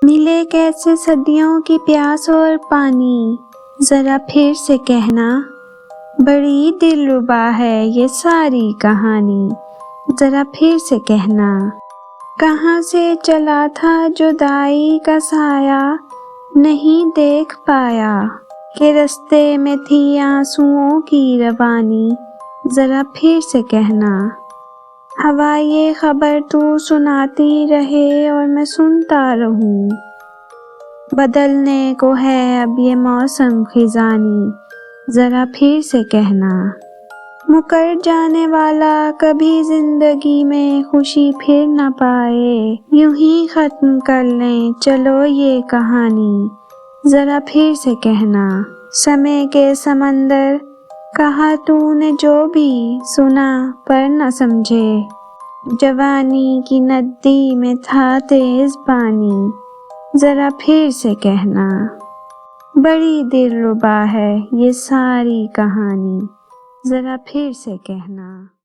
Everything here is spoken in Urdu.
ملے کیسے صدیوں کی پیاس اور پانی، ذرا پھر سے کہنا، بڑی دلربا ہے یہ ساری کہانی، ذرا پھر سے کہنا۔ کہاں سے چلا تھا جدائی کا سایہ، نہیں دیکھ پایا کہ رستے میں تھی آنسوؤں کی روانی، ذرا پھر سے کہنا۔ ہوا یہ خبر تو سناتی رہے اور میں سنتا رہوں، بدلنے کو ہے اب یہ موسم خزانی، ذرا پھر سے کہنا۔ مکر جانے والا کبھی زندگی میں خوشی پھر نہ پائے، یوں ہی ختم کر لیں چلو یہ کہانی، ذرا پھر سے کہنا۔ سمے کے سمندر کہا تو نے جو بھی سنا پر نہ سمجھے، جوانی کی ندی میں تھا تیز پانی، ذرا پھر سے کہنا۔ بڑی دلربا ہے یہ ساری کہانی، ذرا پھر سے کہنا۔